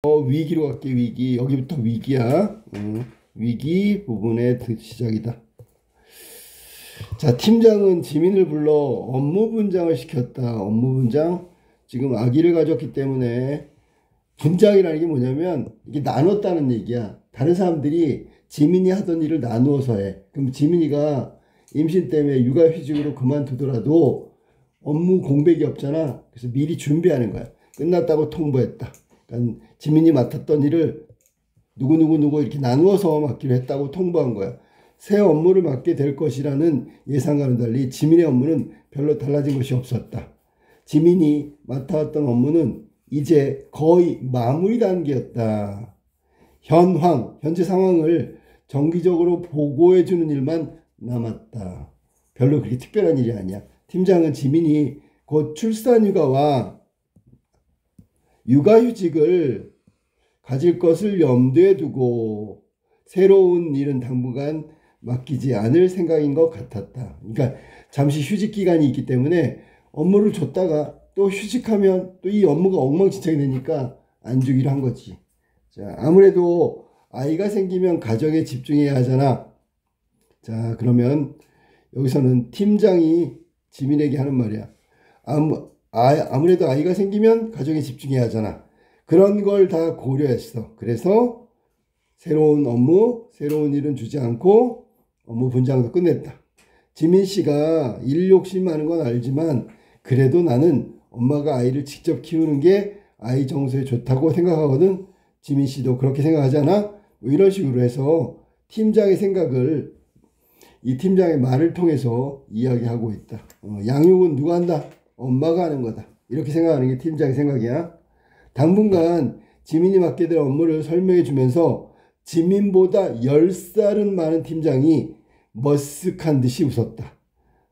위기로 갈게. 위기. 여기부터 위기야. 위기 부분의 시작이다. 자, 팀장은 지민을 불러 업무 분장을 시켰다. 업무 분장. 지금 아기를 가졌기 때문에 분장이라는 게 뭐냐면 이게 나눴다는 얘기야. 다른 사람들이 지민이 하던 일을 나누어서 해. 그럼 지민이가 임신 때문에 육아휴직으로 그만두더라도 업무 공백이 없잖아. 그래서 미리 준비하는 거야. 끝났다고 통보했다. 그러니까 지민이 맡았던 일을 누구 이렇게 나누어서 맡기로 했다고 통보한 거야. 새 업무를 맡게 될 것이라는 예상과는 달리 지민의 업무는 별로 달라진 것이 없었다. 지민이 맡아왔던 업무는 이제 거의 마무리 단계였다. 현재 상황을 정기적으로 보고해주는 일만 남았다. 별로 그렇게 특별한 일이 아니야. 팀장은 지민이 곧 출산휴가와 육아휴직을 가질 것을 염두에 두고 새로운 일은 당분간 맡기지 않을 생각인 것 같았다. 그러니까 잠시 휴직 기간이 있기 때문에 업무를 줬다가 또 휴직하면 또 이 업무가 엉망진창이 되니까 안 주기로 한 거지. 자, 아무래도 아이가 생기면 가정에 집중해야 하잖아. 자, 여기서는 팀장이 지민에게 하는 말이야. 아무래도 아이가 생기면 가정에 집중해야 하잖아. 그런 걸 다 고려했어. 그래서 새로운 업무, 새로운 일은 주지 않고 업무 분장도 끝냈다. 지민 씨가 일 욕심 많은 건 알지만 그래도 나는 엄마가 아이를 직접 키우는 게 아이 정서에 좋다고 생각하거든. 지민 씨도 그렇게 생각하지 않아? 뭐 이런 식으로 해서 팀장의 생각을 이 팀장의 말을 통해서 이야기하고 있다. 양육은 누가 한다? 엄마가 하는 거다. 이렇게 생각하는 게 팀장의 생각이야. 당분간 지민이 맡게 될 업무를 설명해 주면서 지민보다 10살은 많은 팀장이 머쓱한 듯이 웃었다.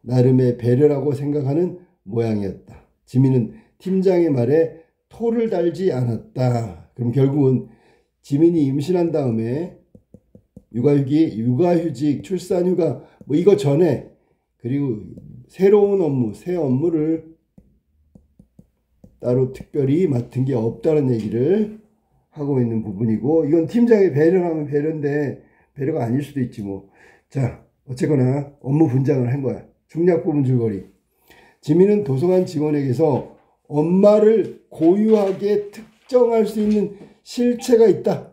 나름의 배려라고 생각하는 모양이었다. 지민은 팀장의 말에 토를 달지 않았다. 그럼 결국은 지민이 임신한 다음에 육아휴직, 출산휴가 뭐 이거 전에 그리고 새로운 업무, 새 업무를 따로 특별히 맡은 게 없다는 얘기를 하고 있는 부분이고, 이건 팀장의 배려라면 배려인데 배려가 아닐 수도 있지 뭐. 자, 어쨌거나 업무 분장을 한 거야. 중략 부분 줄거리. 지민은 도서관 직원에게서 엄마를 고유하게 특정할 수 있는 실체가 있다.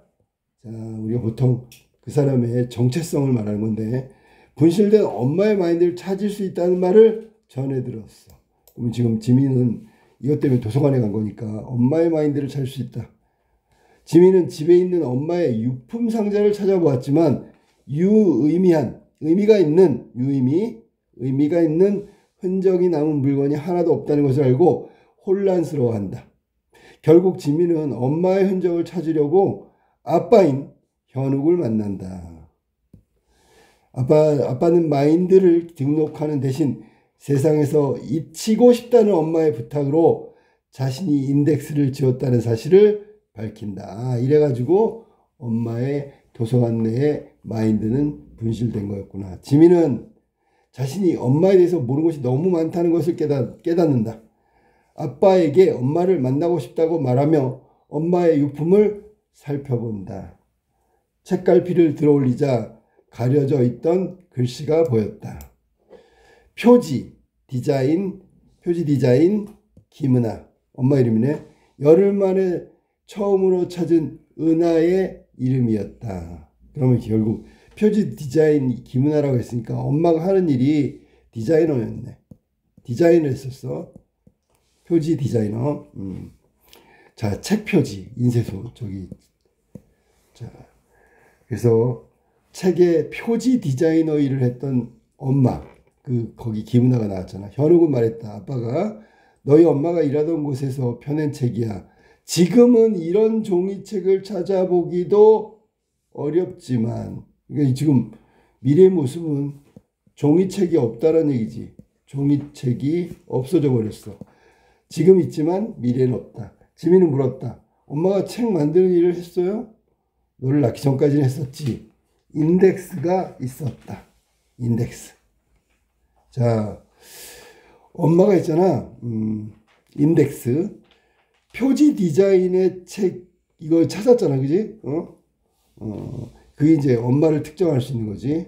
자, 우리가 보통 그 사람의 정체성을 말하는 건데, 분실된 엄마의 마인드를 찾을 수 있다는 말을 전해 들었어. 그럼 지금 지민은 이것 때문에 도서관에 간 거니까 엄마의 마인드를 찾을 수 있다. 지민은 집에 있는 엄마의 유품 상자를 찾아보았지만 의미가 있는 흔적이 남은 물건이 하나도 없다는 것을 알고 혼란스러워한다. 결국 지민은 엄마의 흔적을 찾으려고 아빠인 현욱을 만난다. 아빠는 마인드를 등록하는 대신 세상에서 잊히고 싶다는 엄마의 부탁으로 자신이 인덱스를 지웠다는 사실을 밝힌다. 이래가지고 엄마의 도서관 내의 마인드는 분실된 거였구나. 지민은 자신이 엄마에 대해서 모르는 것이 너무 많다는 것을 깨닫는다. 아빠에게 엄마를 만나고 싶다고 말하며 엄마의 유품을 살펴본다. 책갈피를 들어올리자 가려져 있던 글씨가 보였다. 표지 디자인 김은아. 엄마 이름이네. 열흘 만에 처음으로 찾은 은하의 이름이었다. 그러면 결국 표지 디자인 김은아라고 했으니까 엄마가 하는 일이 디자이너였네. 디자인을 했었어. 표지 디자이너. 자, 책 표지 인쇄소 자, 그래서 책의 표지 디자이너 일을 했던 엄마, 거기 김은아가 나왔잖아. 현욱은 말했다. 아빠가 너희 엄마가 일하던 곳에서 펴낸 책이야. 지금은 이런 종이책을 찾아보기도 어렵지만, 그러니까 지금 미래의 모습은 종이책이 없다라는 얘기지. 종이책이 없어져 버렸어. 지금 있지만 미래는 없다. 지민은 물었다. 엄마가 책 만드는 일을 했어요? 너를 낳기 전까지는 했었지. 인덱스가 있었다. 인덱스. 자, 엄마가 있잖아. 인덱스. 표지 디자인의 책 이걸 찾았잖아, 그지? 그게 이제 엄마를 특정할 수 있는 거지.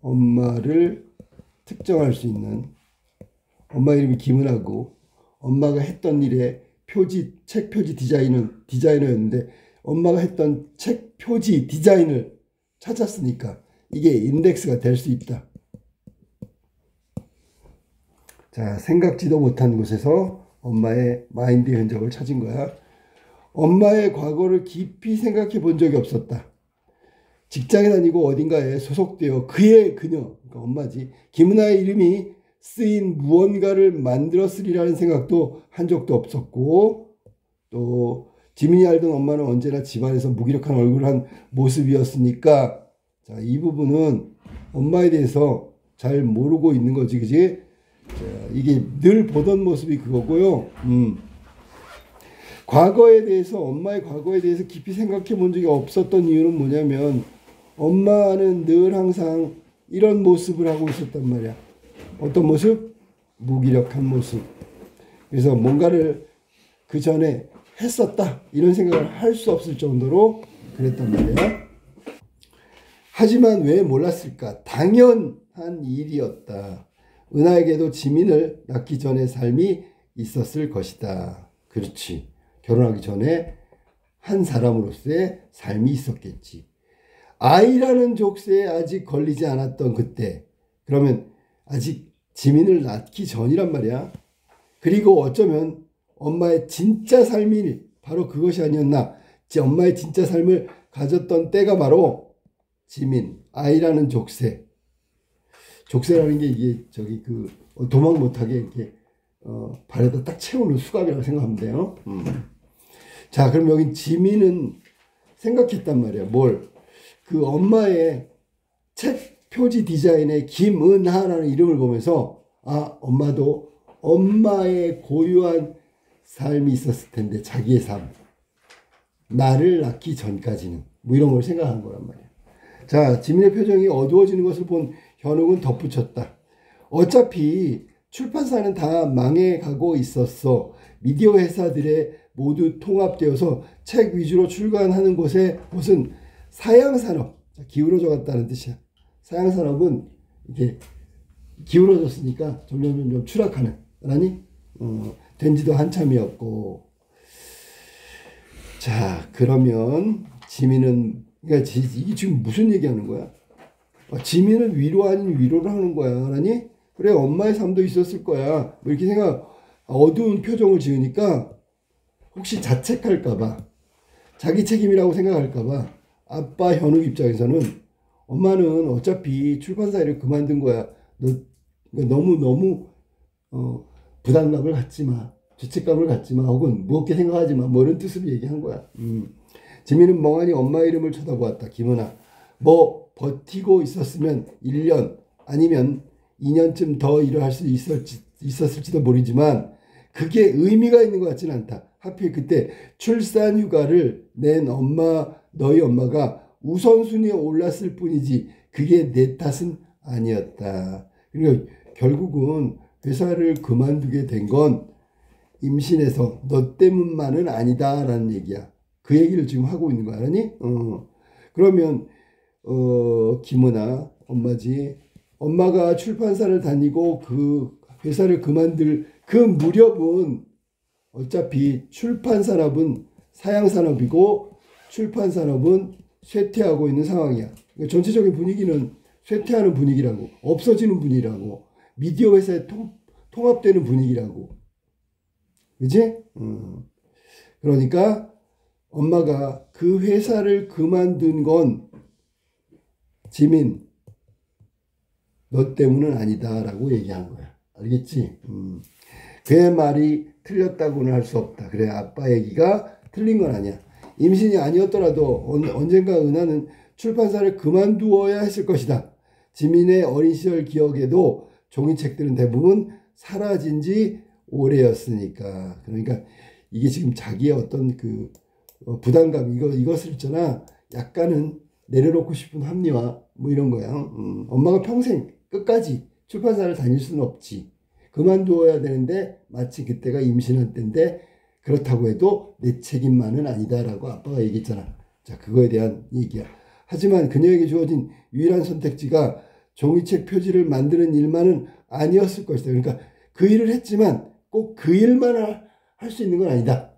엄마를 특정할 수 있는. 엄마 이름이 김은하고 엄마가 했던 일의 표지, 책 표지 디자이너였는데 엄마가 했던 책 표지 디자인을 찾았으니까 이게 인덱스가 될 수 있다. 자, 생각지도 못한 곳에서 엄마의 마인드의 흔적을 찾은 거야. 엄마의 과거를 깊이 생각해 본 적이 없었다. 직장에 다니고 어딘가에 소속되어 그의 그녀, 그러니까 엄마지, 김은하의 이름이 쓰인 무언가를 만들었으리라는 생각도 한 적도 없었고, 또 지민이 알던 엄마는 언제나 집안에서 무기력한 얼굴을 한 모습이었으니까, 자, 이 부분은 엄마에 대해서 잘 모르고 있는 거지, 그지? 자, 이게 늘 보던 모습이 그거고요. 과거에 대해서, 엄마의 과거에 대해서 깊이 생각해 본 적이 없었던 이유는 뭐냐면 엄마는 늘 항상 이런 모습을 하고 있었단 말이야. 어떤 모습? 무기력한 모습. 그래서 뭔가를 그 전에 했었다 이런 생각을 할 수 없을 정도로 그랬단 말이야. 하지만 왜 몰랐을까? 당연한 일이었다. 은하에게도 지민을 낳기 전에 삶이 있었을 것이다. 그렇지. 결혼하기 전에 한 사람으로서의 삶이 있었겠지. 아이라는 족쇄에 아직 걸리지 않았던 그때, 그러면 아직 지민을 낳기 전이란 말이야. 그리고 어쩌면 엄마의 진짜 삶이 바로 그것이 아니었나. 엄마의 진짜 삶을 가졌던 때가 바로 지민, 아이라는 족쇄. 족쇄라는 게 이게 저기 그 도망 못하게 이렇게 발에다 딱 채우는 수갑이라고 생각하면 돼요. 자, 그럼 여기 지민은 생각했단 말이야. 뭘? 그 엄마의 책 표지 디자인의 김은하라는 이름을 보면서 아, 엄마도 엄마의 고유한 삶이 있었을 텐데, 자기의 삶. 나를 낳기 전까지는. 뭐 이런 걸 생각한 거란 말이야. 자, 지민의 표정이 어두워지는 것을 본 현욱은 덧붙였다. 어차피 출판사는 다 망해가고 있었어. 미디어 회사들에 모두 통합되어서 책 위주로 출간하는 곳에 무슨 사양산업, 기울어져 갔다는 뜻이야. 사양산업은 이게 기울어졌으니까 점점 추락하는, 아니? 된 지도 한참이었고. 자, 그러면 지민은, 그러니까 이게 지금 무슨 얘기하는 거야? 지민은 위로 아닌 위로를 하는 거야. 아니? 그래, 엄마의 삶도 있었을 거야. 뭐 이렇게 어두운 표정을 지으니까 혹시 자책할까봐, 자기 책임이라고 생각할까봐 아빠 현욱 입장에서는 엄마는 어차피 출판사 일을 그만둔 거야. 너무 부담감을 갖지 마. 죄책감을 갖지 마. 혹은 무겁게 생각하지 마. 뭐 이런 뜻으로 얘기한 거야. 지민은 멍하니 엄마 이름을 쳐다보았다. 김은하. 뭐 버티고 있었으면 1년 아니면 2년쯤 더 일을 할 수 있었을지도 모르지만 그게 의미가 있는 것 같지는 않다. 하필 그때 출산 휴가를 낸 너희 엄마가 우선순위에 올랐을 뿐이지 그게 내 탓은 아니었다. 그리고 결국은 회사를 그만두게 된 건 임신해서 너 때문만은 아니다라는 얘기야. 그 얘기를 지금 하고 있는 거 아니? 그러면 김은하 엄마지. 엄마가 출판사를 다니고 그 회사를 그만둘 그 무렵은 어차피 출판산업은 사양산업이고 출판산업은 쇠퇴하고 있는 상황이야. 그러니까 전체적인 분위기는 쇠퇴하는 분위기라고, 없어지는 분위기라고, 미디어 회사에 통합되는 분위기라고. 그치? 그러니까 엄마가 그 회사를 그만둔 건 지민, 너 때문은 아니다라고 얘기한 거야. 알겠지? 그의 말이 틀렸다고는 할 수 없다. 그래, 아빠 얘기가 틀린 건 아니야. 임신이 아니었더라도 언젠가 은하는 출판사를 그만두어야 했을 것이다. 지민의 어린 시절 기억에도 종이책들은 대부분 사라진 지 오래였으니까. 그러니까 이게 지금 자기의 어떤 그 부담감, 이것을 있잖아. 약간은 내려놓고 싶은 합리화, 뭐 이런 거야. 엄마가 평생 끝까지 출판사를 다닐 수는 없지. 그만두어야 되는데 마치 그때가 임신한 때인데 그렇다고 해도 내 책임만은 아니다라고 아빠가 얘기했잖아. 자, 그거에 대한 얘기야. 하지만 그녀에게 주어진 유일한 선택지가 종이책 표지를 만드는 일만은 아니었을 것이다. 그러니까 그 일을 했지만 꼭 그 일만 할 수 있는 건 아니다.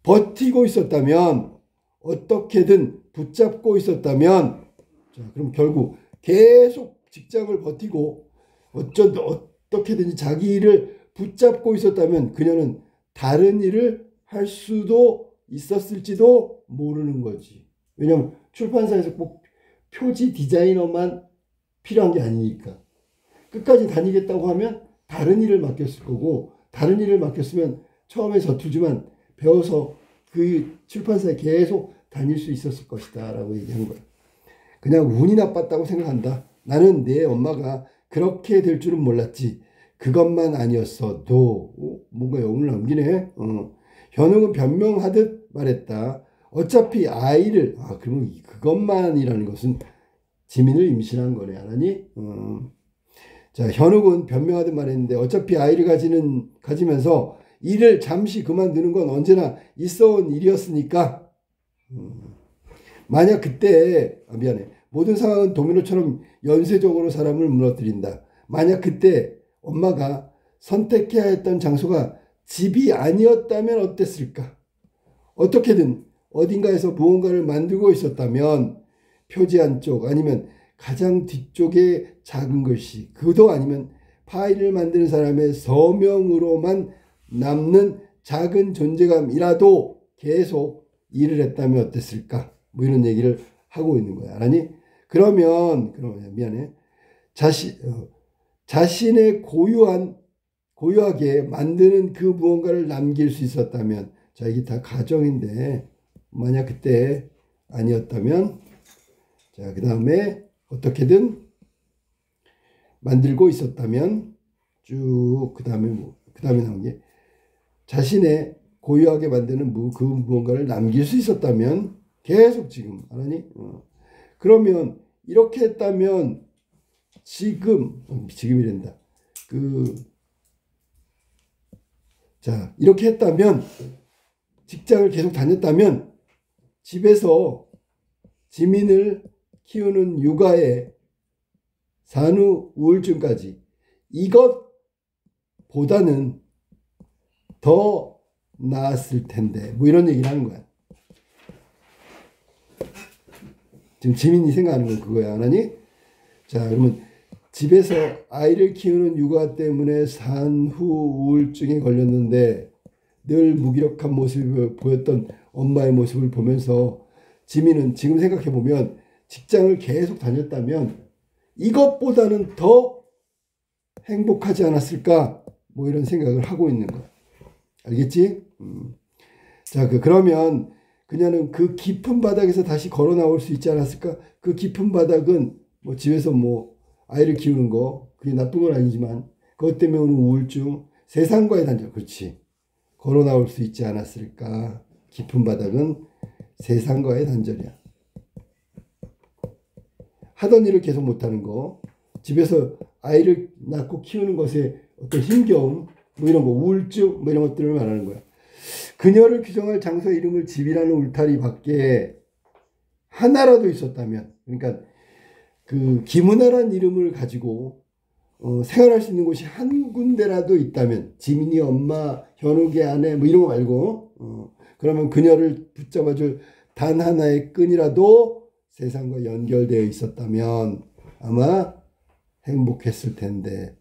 버티고 있었다면, 어떻게든 붙잡고 있었다면, 자, 그럼 결국 계속 직장을 버티고 어떻게든지 자기 일을 붙잡고 있었다면 그녀는 다른 일을 할 수도 있었을지도 모르는 거지. 왜냐면 출판사에서 꼭 표지 디자이너만 필요한 게 아니니까. 끝까지 다니겠다고 하면 다른 일을 맡겼을 거고, 다른 일을 맡겼으면 처음에 서투지만 배워서 그 출판사에 계속 다닐 수 있었을 것이다 라고 얘기한 거야. 그냥 운이 나빴다고 생각한다. 나는 내 엄마가 그렇게 될 줄은 몰랐지. 그것만 아니었어도. 뭔가 영혼을 남기네. 현웅은 변명하듯 말했다. 어차피 아이를, 그러면 그것만이라는 것은 지민을 임신한 거네. 알았니? 자, 현욱은 변명하듯 말했는데 어차피 아이를 가지면서 일을 잠시 그만두는 건 언제나 있어온 일이었으니까. 만약 그때, 미안해. 모든 상황은 도미노처럼 연쇄적으로 사람을 무너뜨린다. 만약 그때 엄마가 선택해야 했던 장소가 집이 아니었다면 어땠을까? 어떻게든 어딘가에서 무언가를 만들고 있었다면 표지 한쪽 아니면 가장 뒤쪽에 작은 글씨, 그도 아니면 파일을 만드는 사람의 서명으로만 남는 작은 존재감이라도 계속 일을 했다면 어땠을까? 뭐 이런 얘기를 하고 있는 거야. 알았니? 그러면 미안해. 자신의 고유하게 만드는 그 무언가를 남길 수 있었다면, 자, 이게 다 가정인데, 만약 그때 아니었다면, 자, 그 다음에 어떻게든 만들고 있었다면, 쭉, 그 다음에 나온 게, 자신의 고유하게 만드는 그 무언가를 남길 수 있었다면, 계속 지금, 알았니? 그러면, 이렇게 했다면, 지금이란다. 자, 이렇게 했다면, 직장을 계속 다녔다면, 집에서 지민을 키우는 육아에 산후 우울증까지 이것보다는 더 나았을 텐데, 뭐 이런 얘기를 하는 거야. 지금 지민이 생각하는 건 그거야. 아니? 자, 그러면 집에서 아이를 키우는 육아 때문에 산후 우울증에 걸렸는데 늘 무기력한 모습을 보였던 엄마의 모습을 보면서 지민은 지금 생각해 보면 직장을 계속 다녔다면 이것보다는 더 행복하지 않았을까? 뭐 이런 생각을 하고 있는 거야. 알겠지? 자, 그러면 그녀는 그 깊은 바닥에서 다시 걸어 나올 수 있지 않았을까? 그 깊은 바닥은 뭐 집에서 뭐 아이를 키우는 거, 그게 나쁜 건 아니지만 그것 때문에 오는 우울증, 세상과의 단절, 그렇지. 걸어 나올 수 있지 않았을까? 깊은 바닥은 세상과의 단절이야. 하던 일을 계속 못하는 거, 집에서 아이를 낳고 키우는 것에 어떤 힘겨움, 뭐 이런 거, 우울증, 뭐 이런 것들을 말하는 거야. 그녀를 규정할 장소 이름을 집이라는 울타리 밖에 하나라도 있었다면, 그러니까 그 김은아라는 이름을 가지고 생활할 수 있는 곳이 한 군데라도 있다면, 지민이 엄마, 현욱의 아내, 뭐 이런 거 말고, 그러면 그녀를 붙잡아줄 단 하나의 끈이라도 세상과 연결되어 있었다면 아마 행복했을 텐데,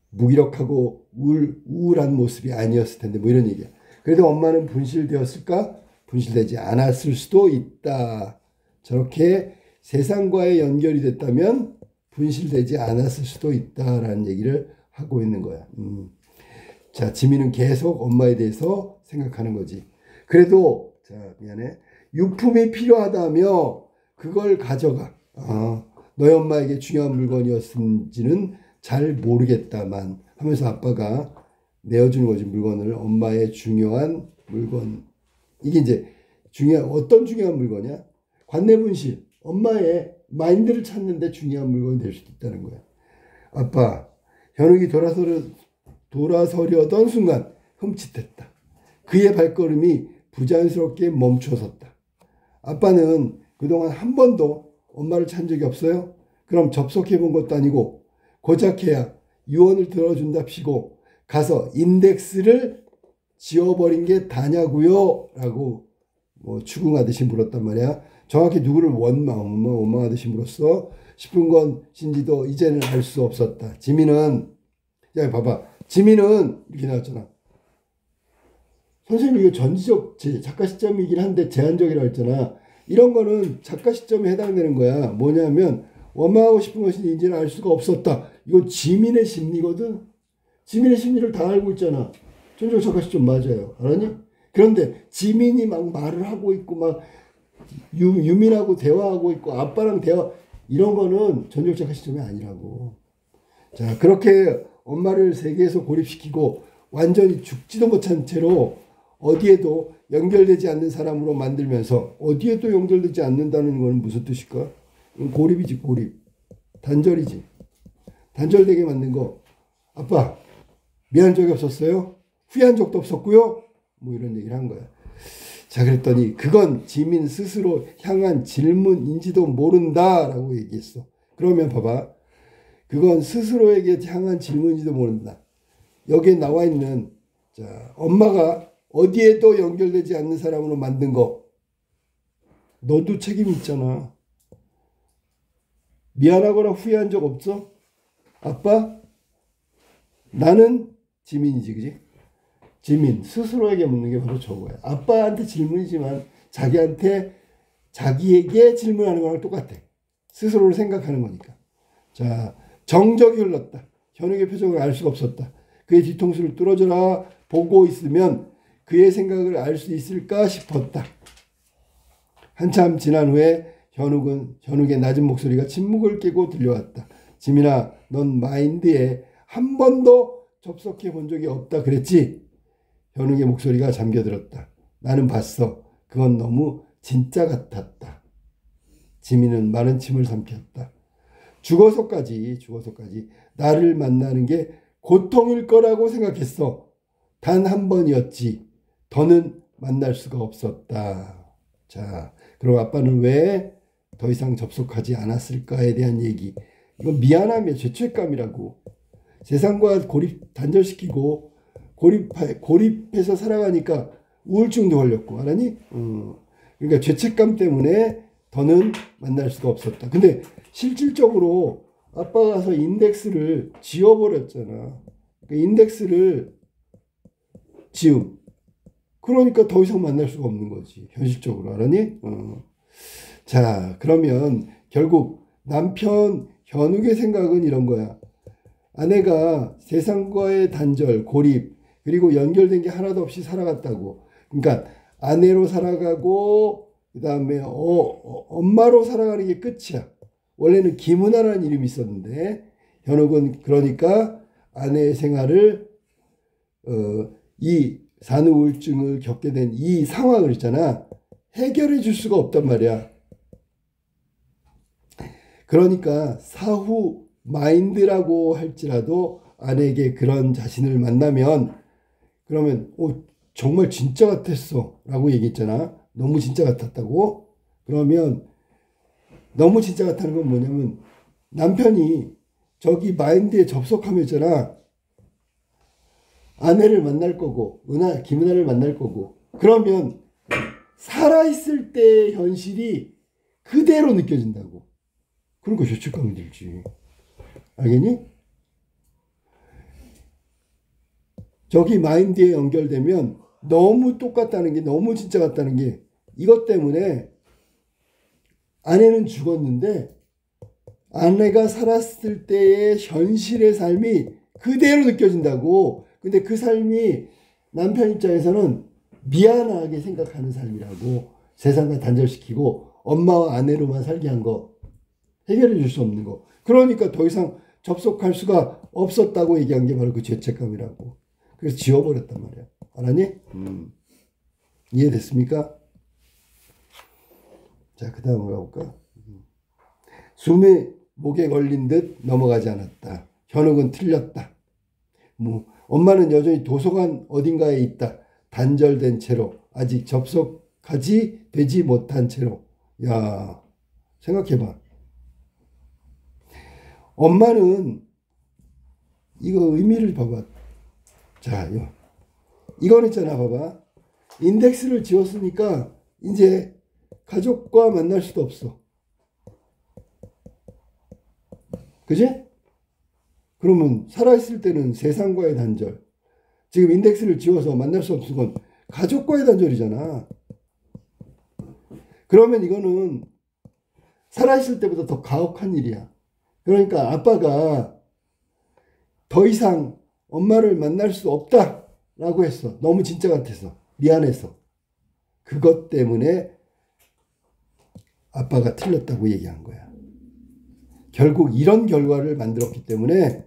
무기력하고 우울한 모습이 아니었을 텐데, 뭐 이런 얘기야. 그래도 엄마는 분실되었을까? 분실되지 않았을 수도 있다. 저렇게 세상과의 연결이 됐다면 분실되지 않았을 수도 있다라는 얘기를 하고 있는 거야. 자, 지민은 계속 엄마에 대해서 생각하는 거지. 그래도, 자, 미안해. 유품이 필요하다며 그걸 가져가. 너희 엄마에게 중요한 물건이었는지는 잘 모르겠다만 하면서 아빠가 내어주는 거지, 물건을. 엄마의 중요한 물건. 이게 이제 어떤 중요한 물건이야? 관내분실. 엄마의 마인드를 찾는데 중요한 물건이 될 수도 있다는 거야. 아빠, 현욱이 돌아서려던 순간 흠칫했다. 그의 발걸음이 부자연스럽게 멈춰섰다. 아빠는 그동안 한 번도 엄마를 찬 적이 없어요? 그럼 접속해 본 것도 아니고 고작해야 유언을 들어준답시고 가서 인덱스를 지워버린 게 다냐고요? 라고 뭐 추궁하듯이 물었단 말이야. 정확히 누구를 원망하듯이 물었어. 싶은 것인지도 이제는 알 수 없었다. 지민은, 야 봐봐, 지민은 이렇게 나왔잖아. 선생님 이거 전지적 작가 시점이긴 한데 제한적이라고 했잖아. 이런 거는 작가 시점에 해당되는 거야. 뭐냐면 원망하고 싶은 것인지 이제는 알 수가 없었다. 이거 지민의 심리거든. 지민의 심리를 다 알고 있잖아. 전지적 작가 시점 맞아요. 알았니? 그런데 지민이 막 말을 하고 있고 막 유민하고 대화하고 있고 아빠랑 대화 이런 거는 전지적 작가 시점이 아니라고. 자, 그렇게 엄마를 세계에서 고립시키고 완전히 죽지도 못한 채로 어디에도 연결되지 않는 사람으로 만들면서 어디에도 연결되지 않는다는 건 무슨 뜻일까? 고립이지, 고립. 단절이지. 단절되게 만든 거. 아빠, 미안한 적이 없었어요? 후회한 적도 없었고요? 뭐 이런 얘기를 한 거야. 자, 그랬더니 그건 지민 스스로 향한 질문인지도 모른다라고 얘기했어. 그러면 봐봐. 그건 스스로에게 향한 질문인지도 모른다. 여기에 나와 있는 자, 엄마가 어디에도 연결되지 않는 사람으로 만든 거. 너도 책임이 있잖아. 미안하거나 후회한 적 없어? 아빠? 나는 지민이지, 그지? 지민, 스스로에게 묻는 게 바로 저거야. 아빠한테 질문이지만 자기에게 질문하는 거랑 똑같아. 스스로를 생각하는 거니까. 자, 정적이 흘렀다. 현욱의 표정을 알 수가 없었다. 그의 뒤통수를 뚫어져라 보고 있으면 그의 생각을 알 수 있을까 싶었다. 한참 지난 후에 현욱의 낮은 목소리가 침묵을 깨고 들려왔다. 지민아, 넌 마인드에 한 번도 접속해 본 적이 없다 그랬지? 현욱의 목소리가 잠겨들었다. 나는 봤어. 그건 너무 진짜 같았다. 지민은 마른 침을 삼켰다. 죽어서까지 나를 만나는 게 고통일 거라고 생각했어. 단 한 번이었지. 더는 만날 수가 없었다. 자, 그럼 아빠는 왜 더 이상 접속하지 않았을까에 대한 얘기. 이건 미안함이야. 죄책감이라고. 세상과 단절시키고 고립해서 살아가니까 우울증도 걸렸고, 알았니? 그러니까 죄책감 때문에 더는 만날 수가 없었다. 근데 실질적으로 아빠가 가서 인덱스를 지워버렸잖아. 그 인덱스를 지움. 그러니까 더 이상 만날 수가 없는 거지. 현실적으로. 알았니? 자, 그러면 결국 남편 현욱의 생각은 이런 거야. 아내가 세상과의 단절, 고립, 그리고 연결된 게 하나도 없이 살아갔다고. 그러니까 아내로 살아가고 그 다음에 엄마로 살아가는 게 끝이야. 원래는 김은아라는 이름이 있었는데 현욱은 그러니까 아내의 생활을 이 산후우울증을 겪게 된 이 상황을 있잖아. 해결해 줄 수가 없단 말이야. 그러니까 사후 마인드라고 할지라도 아내에게 그런 자신을 만나면 그러면 정말 진짜 같았어 라고 얘기했잖아. 너무 진짜 같았다고. 그러면 너무 진짜 같다는 건 뭐냐면 남편이 저기 마인드에 접속하면 있잖아. 아내를 만날 거고 김은아를 만날 거고 그러면 살아있을 때의 현실이 그대로 느껴진다고. 그러니까 죄책감이 들지. 알겠니? 저기 마인드에 연결되면 너무 똑같다는 게 너무 진짜 같다는 게 이것 때문에 아내는 죽었는데 아내가 살았을 때의 현실의 삶이 그대로 느껴진다고. 근데 그 삶이 남편 입장에서는 미안하게 생각하는 삶이라고. 세상과 단절시키고 엄마와 아내로만 살게 한 거. 해결해 줄 수 없는 거. 그러니까 더 이상 접속할 수가 없었다고 얘기한 게 바로 그 죄책감이라고. 그래서 지워버렸단 말이야. 알았니? 이해됐습니까? 자, 그 다음으로 가볼까? 숨이 목에 걸린 듯 넘어가지 않았다. 현욱은 틀렸다. 엄마는 여전히 도서관 어딘가에 있다. 단절된 채로 아직 접속하지 되지 못한 채로. 야, 생각해봐. 엄마는 이거 의미를 봐봐. 자, 이건 있잖아. 봐봐. 인덱스를 지웠으니까 이제 가족과 만날 수도 없어. 그지? 그러면 살아있을 때는 세상과의 단절. 지금 인덱스를 지워서 만날 수 없는 건 가족과의 단절이잖아. 그러면 이거는 살아있을 때보다 더 가혹한 일이야. 그러니까 아빠가 더 이상 엄마를 만날 수 없다라고 했어. 너무 진짜 같아서. 미안해서. 그것 때문에 아빠가 틀렸다고 얘기한 거야. 결국 이런 결과를 만들었기 때문에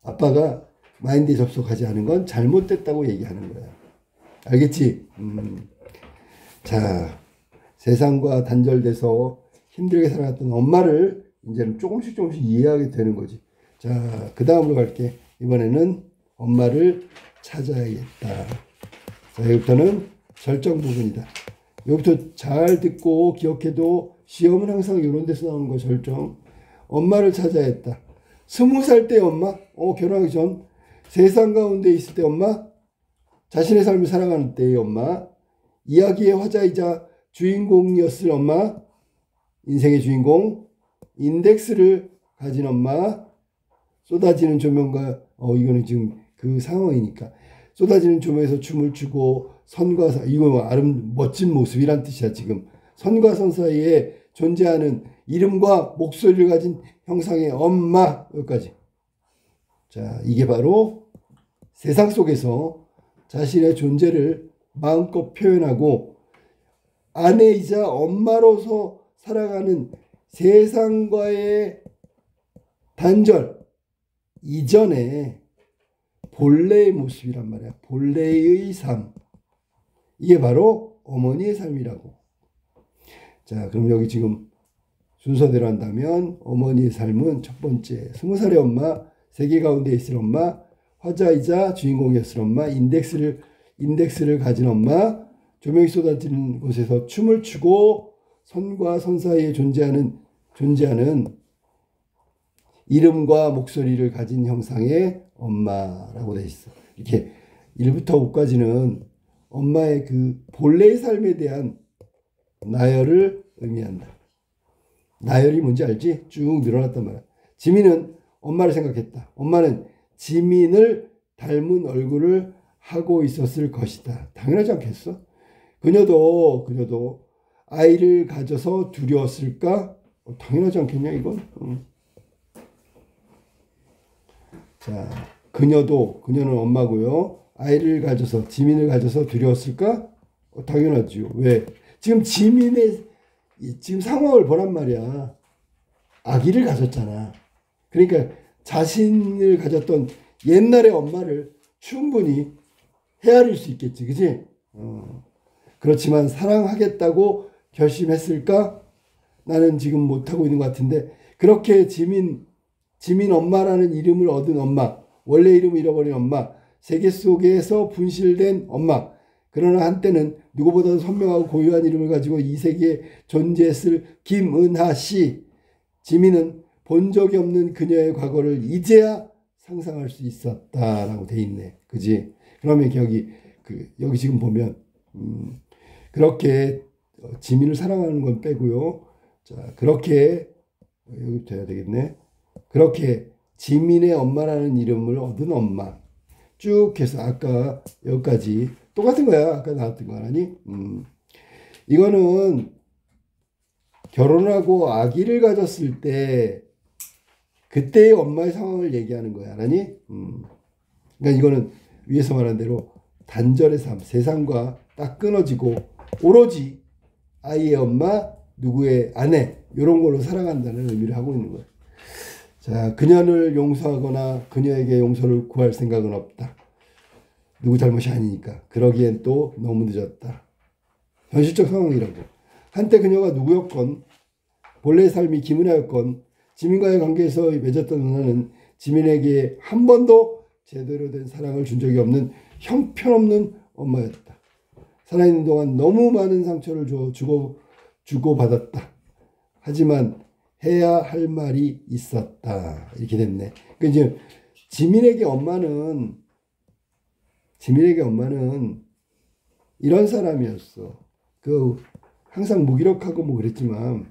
아빠가 마인드에 접속하지 않은 건 잘못됐다고 얘기하는 거야. 알겠지? 자, 세상과 단절돼서 힘들게 살아갔던 엄마를 이제는 조금씩 이해하게 되는 거지. 자, 그 다음으로 갈게. 이번에는 엄마를 찾아야겠다. 자, 여기부터는 절정 부분이다. 여기부터 잘 듣고 기억해도 시험은 항상 이런 데서 나오는 거. 절정. 엄마를 찾아야 했다. 20살 때 엄마, 결혼하기 전 세상 가운데 있을 때 엄마, 자신의 삶을 살아가는 때의 엄마, 이야기의 화자이자 주인공이었을 엄마, 인생의 주인공, 인덱스를 가진 엄마, 쏟아지는 조명과 이거는 지금 그 상황이니까 쏟아지는 조명에서 춤을 추고 선과 이거 멋진 모습이란 뜻이야. 지금 선과 선 사이에 존재하는 이름과 목소리를 가진 형상의 엄마. 여기까지. 자, 이게 바로 세상 속에서 자신의 존재를 마음껏 표현하고 아내이자 엄마로서 살아가는 세상과의 단절 이전에 본래의 모습이란 말이야. 본래의 삶. 이게 바로 어머니의 삶이라고. 자, 그럼 여기 지금 순서대로 한다면 어머니의 삶은 첫 번째 20살의 엄마, 세계 가운데 있을 엄마, 화자이자 주인공이었을 엄마, 인덱스를 가진 엄마, 조명이 쏟아지는 곳에서 춤을 추고 선과 선 사이에 존재하는 이름과 목소리를 가진 형상의 엄마라고 되어 있어. 이렇게 1부터 5까지는 엄마의 그 본래의 삶에 대한 나열을 의미한다. 나열이 뭔지 알지? 쭉 늘어났단 말이야. 지민은 엄마를 생각했다. 엄마는 지민을 닮은 얼굴을 하고 있었을 것이다. 당연하지 않겠어? 그녀도 아이를 가져서 두려웠을까? 당연하지 않겠냐 이건? 자, 그녀는 엄마고요. 아이를 가져서 지민을 가져서 두려웠을까? 당연하죠. 왜? 지금 지민의 지금 상황을 보란 말이야. 아기를 가졌잖아. 그러니까 자신을 가졌던 옛날의 엄마를 충분히 헤아릴 수 있겠지. 그치? 그렇지만 사랑하겠다고 결심했을까? 나는 지금 못하고 있는 것 같은데 그렇게 지민 엄마라는 이름을 얻은 엄마, 원래 이름을 잃어버린 엄마, 세계 속에서 분실된 엄마, 그러나 한때는 누구보다도 선명하고 고유한 이름을 가지고 이 세계에 존재했을 김은하 씨. 지민은 본 적이 없는 그녀의 과거를 이제야 상상할 수 있었다라고 돼 있네. 그지? 그러면 여기 지금 보면 그렇게 지민을 사랑하는 건 빼고요. 자, 그렇게 여기부터 해야 되겠네. 그렇게 지민의 엄마라는 이름을 얻은 엄마. 쭉 해서 아까 여기까지 똑같은 거야. 아까 나왔던 거 아니? 이거는 결혼하고 아기를 가졌을 때 그때의 엄마의 상황을 얘기하는 거야. 아니? 그러니까 이거는 위에서 말한 대로 단절의 삶, 세상과 딱 끊어지고 오로지 아이의 엄마, 누구의 아내 이런 걸로 살아간다는 의미를 하고 있는 거야. 자, 그녀를 용서하거나 그녀에게 용서를 구할 생각은 없다. 누구 잘못이 아니니까. 그러기엔 또 너무 늦었다. 현실적 상황이라고. 한때 그녀가 누구였건 본래의 삶이 김은하였건 지민과의 관계에서 맺었던 은하는 지민에게 한 번도 제대로 된 사랑을 준 적이 없는 형편없는 엄마였다. 살아있는 동안 너무 많은 상처를 주고받았다. 하지만 해야 할 말이 있었다. 이렇게 됐네. 그러니까 이제 지민에게 엄마는 이런 사람이었어. 항상 무기력하고 뭐 그랬지만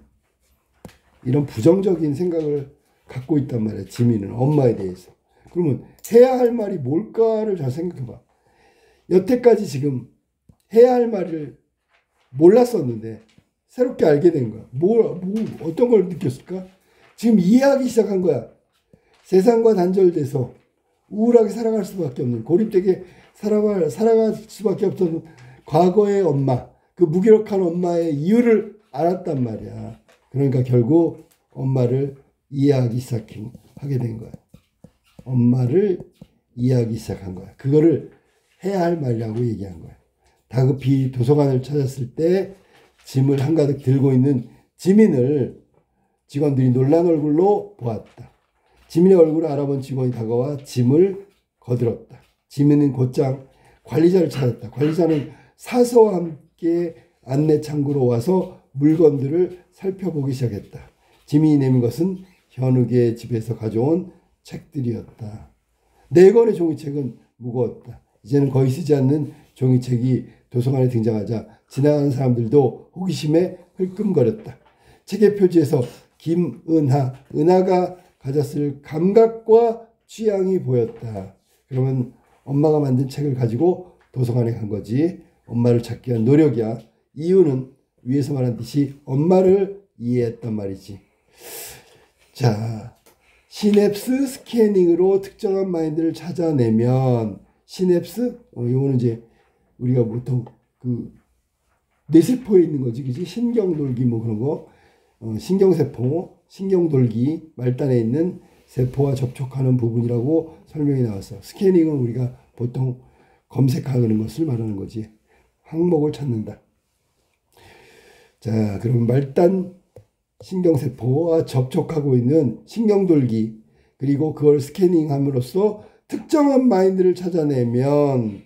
이런 부정적인 생각을 갖고 있단 말이야. 지민은 엄마에 대해서. 그러면 해야 할 말이 뭘까를 잘 생각해봐. 여태까지 지금 해야 할 말을 몰랐었는데 새롭게 알게 된 거야. 어떤 걸 느꼈을까? 지금 이해하기 시작한 거야. 세상과 단절돼서 우울하게 살아갈 수밖에 없는, 고립되게 살아갈 수밖에 없던 과거의 엄마, 그 무기력한 엄마의 이유를 알았단 말이야. 그러니까 결국 엄마를 이해하기 시작하게 된 거야. 엄마를 이해하기 시작한 거야. 그거를 해야 할 말이라고 얘기한 거야. 다급히 도서관을 찾았을 때 짐을 한가득 들고 있는 지민을 직원들이 놀란 얼굴로 보았다. 지민의 얼굴을 알아본 직원이 다가와 짐을 거들었다. 지민은 곧장 관리자를 찾았다. 관리자는 사서와 함께 안내 창구로 와서 물건들을 살펴보기 시작했다. 지민이 내민 것은 현욱의 집에서 가져온 책들이었다. 4권의 종이책은 무거웠다. 이제는 거의 쓰지 않는 종이책이 도서관에 등장하자 지나가는 사람들도 호기심에 흘끔거렸다. 책의 표지에서 은하가 가졌을 감각과 취향이 보였다. 그러면 엄마가 만든 책을 가지고 도서관에 간 거지. 엄마를 찾기 위한 노력이야. 이유는 위에서 말한 듯이 엄마를 이해했단 말이지. 자, 시냅스 스캐닝으로 특정한 마인드를 찾아내면, 시냅스? 이거는 이제 우리가 보통 뇌세포에 있는 거지, 그지? 신경돌기 뭐 그런 거, 신경세포, 신경돌기 말단에 있는 세포와 접촉하는 부분이라고 설명이 나왔어. 스캐닝은 우리가 보통 검색하는 것을 말하는 거지. 항목을 찾는다. 자, 그럼 말단 신경세포와 접촉하고 있는 신경돌기, 그리고 그걸 스캐닝함으로써 특정한 마인드를 찾아내면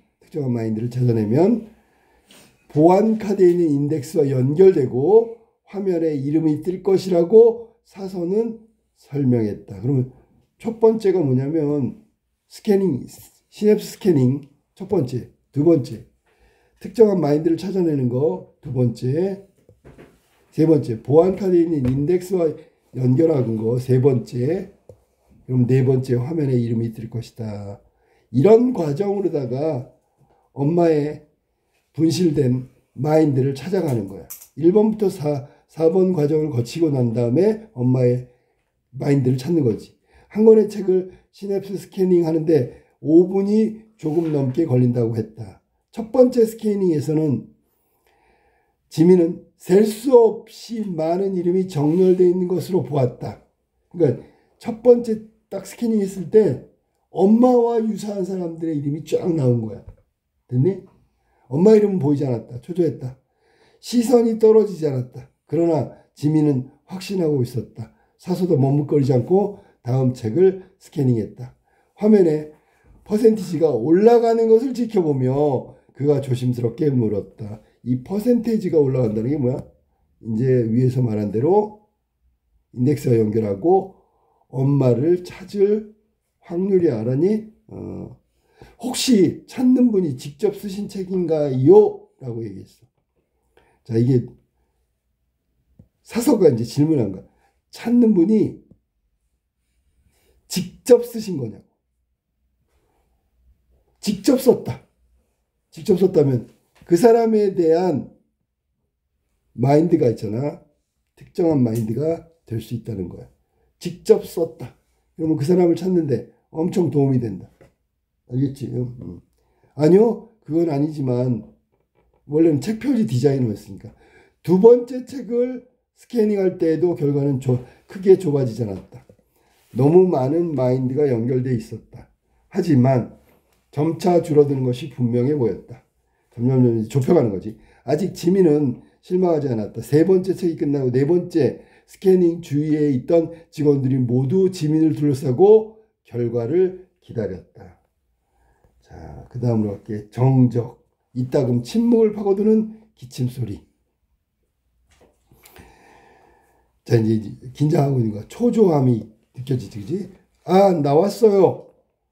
보안 카드에 있는 인덱스와 연결되고 화면에 이름이 뜰 것이라고 사서는 설명했다. 그러면 첫 번째가 뭐냐면 스캐닝, 시냅스 스캐닝 첫 번째, 두 번째 특정한 마인드를 찾아내는 거 두 번째, 세 번째 보안 카드에 있는 인덱스와 연결하는 거 세 번째, 그럼 네 번째 화면에 이름이 뜰 것이다. 이런 과정으로다가 엄마의 분실된 마인드를 찾아가는 거야. 1번부터 4번 과정을 거치고 난 다음에 엄마의 마인드를 찾는 거지. 한 권의 책을 시냅스 스캐닝 하는데 5분이 조금 넘게 걸린다고 했다. 첫 번째 스캐닝에서는 지민은 셀 수 없이 많은 이름이 정렬되어 있는 것으로 보았다. 그러니까 첫 번째 딱 스캐닝 했을 때 엄마와 유사한 사람들의 이름이 쫙 나온 거야. 됐니? 엄마 이름은 보이지 않았다. 초조했다. 시선이 떨어지지 않았다. 그러나 지민은 확신하고 있었다. 사서도 머뭇거리지 않고 다음 책을 스캐닝했다. 화면에 퍼센티지가 올라가는 것을 지켜보며 그가 조심스럽게 물었다. 이 퍼센테이지가 올라간다는 게 뭐야? 이제 위에서 말한 대로 인덱스와 연결하고 엄마를 찾을 확률이 알았니? 혹시 찾는 분이 직접 쓰신 책인가요? 라고 얘기했어. 자, 이게 사서가 이제 질문한 거야. 찾는 분이 직접 쓰신 거냐고. 직접 썼다. 직접 썼다면 그 사람에 대한 마인드가 있잖아. 특정한 마인드가 될 수 있다는 거야. 직접 썼다. 그러면 그 사람을 찾는데 엄청 도움이 된다. 알겠지? 아니요, 그건 아니지만 원래는 책 표지 디자이너였으니까. 두 번째 책을 스캐닝할 때에도 결과는 크게 좁아지지 않았다. 너무 많은 마인드가 연결되어 있었다. 하지만 점차 줄어드는 것이 분명해 보였다. 점점 좁혀가는 거지. 아직 지민은 실망하지 않았다. 세 번째 책이 끝나고 네 번째 스캐닝 주위에 있던 직원들이 모두 지민을 둘러싸고 결과를 기다렸다. 자, 그 다음으로 갈게. 정적. 이따금 침묵을 파고드는 기침소리. 자, 이제 긴장하고 있는 거야. 초조함이 느껴지지, 그지? 아, 나왔어요.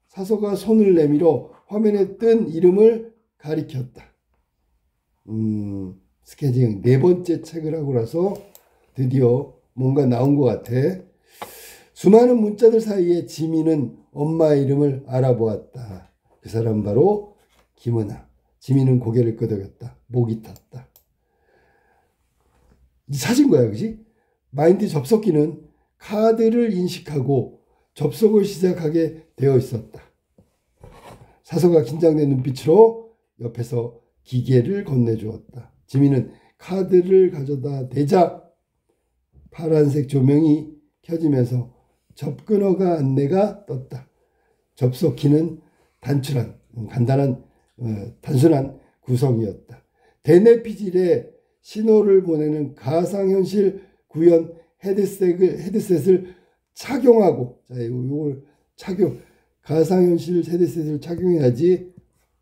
사서가 손을 내밀어 화면에 뜬 이름을 가리켰다. 스케징 네 번째 책을 하고 나서 드디어 뭔가 나온 것 같아. 수많은 문자들 사이에 지민은 엄마의 이름을 알아보았다. 그 사람 바로 김은아. 지민은 고개를 끄덕였다. 목이 탔다. 찾은 거야, 그지? 마인드 접속기는 카드를 인식하고 접속을 시작하게 되어 있었다. 사서가 긴장된 눈빛으로 옆에서 기계를 건네주었다. 지민은 카드를 가져다 대자 파란색 조명이 켜지면서 접근허가 안내가 떴다. 접속키는 단순한 구성이었다. 대뇌피질에 신호를 보내는 가상현실 구현 헤드셋을 착용하고, 자, 이걸 가상현실 헤드셋을 착용해야지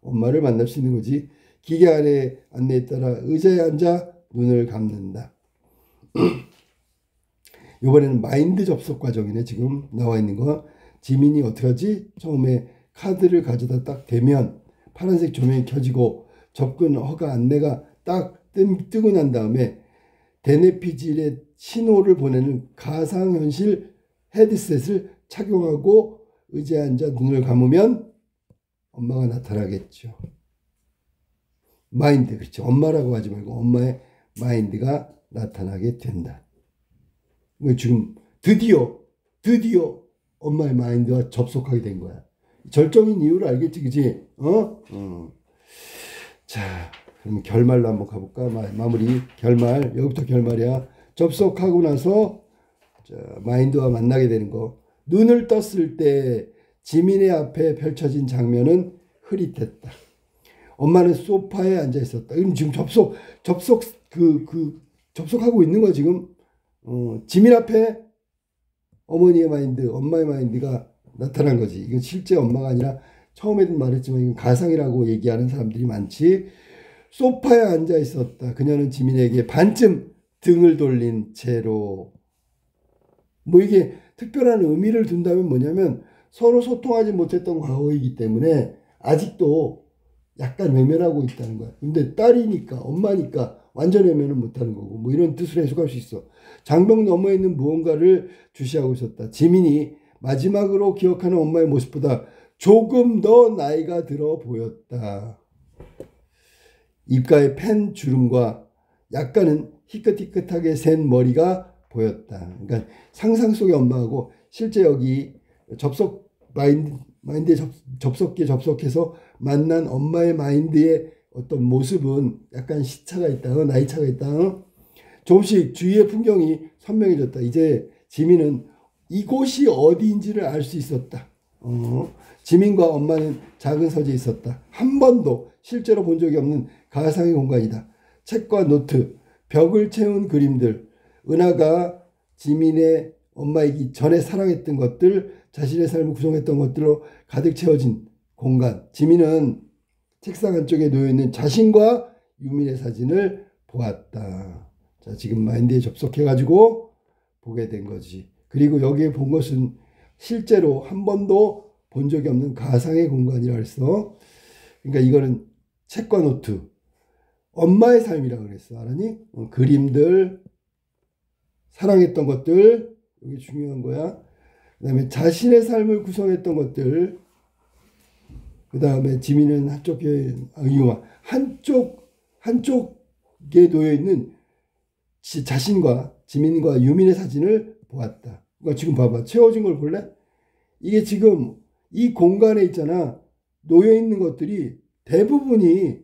엄마를 만날 수 있는 거지. 기계 안의 안내에 따라 의자에 앉아 눈을 감는다. 이번에는 마인드 접속 과정이네. 지금 나와 있는 거. 지민이 어떡하지? 처음에 카드를 가져다 딱 대면 파란색 조명이 켜지고 접근 허가 안내가 딱 뜨고 난 다음에 대뇌피질에 신호를 보내는 가상현실 헤드셋을 착용하고 의자에 앉아 눈을 감으면 엄마가 나타나겠죠. 마인드, 그렇죠. 엄마라고 하지 말고 엄마의 마인드가 나타나게 된다. 지금 드디어 엄마의 마인드와 접속하게 된 거야. 절정인 이유를 알겠지, 그지? 자, 그럼 결말로 한번 가볼까? 마무리, 결말. 여기부터 결말이야. 접속하고 나서 자, 마인드와 만나게 되는 거. 눈을 떴을 때 지민의 앞에 펼쳐진 장면은 흐릿했다. 엄마는 소파에 앉아 있었다. 지금 접속하고 있는 거야, 지금. 지민 앞에 어머니의 마인드, 엄마의 마인드가 나타난 거지. 이건 실제 엄마가 아니라 처음에도 말했지만 이건 가상이라고 얘기하는 사람들이 많지. 소파에 앉아 있었다. 그녀는 지민에게 반쯤 등을 돌린 채로. 뭐 이게 특별한 의미를 둔다면 뭐냐면 서로 소통하지 못했던 과거이기 때문에 아직도 약간 외면하고 있다는 거야. 근데 딸이니까, 엄마니까 완전 외면은 못하는 거고, 뭐 이런 뜻으로 해석할 수 있어. 장벽 너머에 있는 무언가를 주시하고 있었다. 지민이 마지막으로 기억하는 엄마의 모습보다 조금 더 나이가 들어 보였다. 입가에 펜 주름과 약간은 희끗희끗하게 센 머리가 보였다. 그러니까 상상 속의 엄마하고 실제 여기 마인드에 접속기에 접속해서 만난 엄마의 마인드의 어떤 모습은 약간 시차가 있다. 나이 차가 있다. 조금씩 주위의 풍경이 선명해졌다. 이제 지민은 이곳이 어디인지를 알 수 있었다. 지민과 엄마는 작은 서재에 있었다. 한 번도 실제로 본 적이 없는 가상의 공간이다. 책과 노트, 벽을 채운 그림들, 은하가 지민의 엄마이기 전에 사랑했던 것들, 자신의 삶을 구성했던 것들로 가득 채워진 공간. 지민은 책상 한쪽에 놓여있는 자신과 유민의 사진을 보았다. 자, 지금 마인드에 접속해가지고 보게 된 거지. 그리고 여기에 본 것은 실제로 한 번도 본 적이 없는 가상의 공간이라 했어. 그러니까 이거는 책과 노트, 엄마의 삶이라고 그랬어. 알았니? 그림들, 사랑했던 것들, 이게 중요한 거야. 그 다음에 자신의 삶을 구성했던 것들, 그 다음에 지민은 한쪽에 놓여있는 자신과 지민과 유민의 사진을 보았다. 그러니까 지금 봐봐. 채워진 걸 볼래? 이게 지금 이 공간에 있잖아. 놓여있는 것들이 대부분이